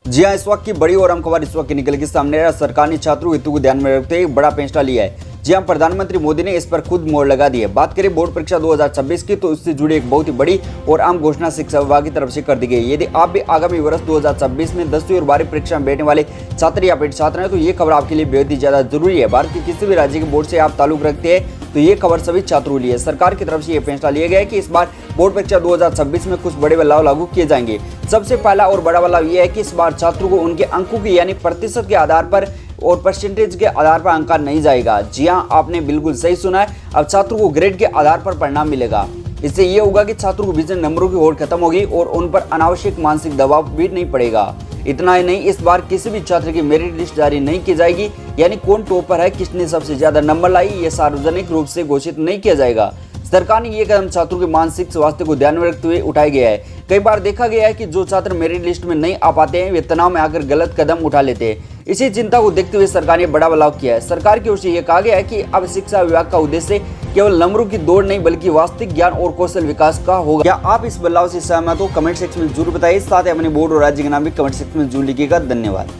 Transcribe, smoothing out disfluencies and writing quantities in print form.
जी हाँ, इस वक्त की बड़ी और अहम खबर इस वक्त निकल के सामने है। सरकार ने छात्रों के हितों को ध्यान में रखते हुए एक बड़ा फैसला लिया है। जी हाँ, प्रधानमंत्री मोदी ने इस पर खुद मोहर लगा दी है। बात करें बोर्ड परीक्षा 2026 की, तो इससे जुड़ी एक बहुत ही बड़ी और अहम घोषणा शिक्षा विभाग की तरफ से कर दी गई है। यदि आप भी आगामी वर्ष 2026 में 10वीं और 12वीं परीक्षा में बैठने वाले छात्र या फिर छात्र हैं, तो ये खबर आपके लिए बेहद ही ज्यादा जरूरी है। भारत के किसी भी राज्य के बोर्ड से आप ताल्लुक रखते हैं तो ये खबर सभी छात्रों के लिए। सरकार की तरफ से ये फैसला लिया गया है कि इस बार बोर्ड परीक्षा 2026 में कुछ बड़े बदलाव लागू किए जाएंगे। सबसे पहला और बड़ा बदलाव यह है कि इस बार छात्रों को उनके अंकों की यानी प्रतिशत के आधार पर और परसेंटेज के आधार पर अंक नहीं जाएगा। जी हाँ, आपने बिल्कुल सही सुना है। अब छात्रों को ग्रेड के आधार पर परिणाम मिलेगा। इससे ये होगा कि छात्रों को विजन नंबरों की होड़ खत्म होगी और उन पर अनावश्यक मानसिक दबाव भी नहीं पड़ेगा। इतना ही नहीं, इस बार किसी भी छात्र की मेरिट लिस्ट जारी नहीं की जाएगी, यानी कौन टॉपर है, किसने सबसे ज्यादा नंबर लाई, ये सार्वजनिक रूप से घोषित नहीं किया जाएगा। सरकार ने ये कदम छात्रों के मानसिक स्वास्थ्य को ध्यान में रखते हुए उठाया गया है। कई बार देखा गया है कि जो छात्र मेरिट लिस्ट में नहीं आ पाते हैं, वे तनाव में आकर गलत कदम उठा लेते हैं। इसी चिंता को देखते हुए सरकार ने बड़ा बदलाव किया है। सरकार की ओर से यह कहा गया है कि अब शिक्षा विभाग का उद्देश्य केवल नंबरों की दौड़ नहीं, बल्कि वास्तविक ज्ञान और कौशल विकास का होगा। क्या आप इस बदलाव से सहमत हो? कमेंट सेक्शन में जरूर बताइए। साथ ही अपने बोर्ड और राज्य के नाम भी कमेंट सेक्शन में जरूर लिखिएगा। धन्यवाद।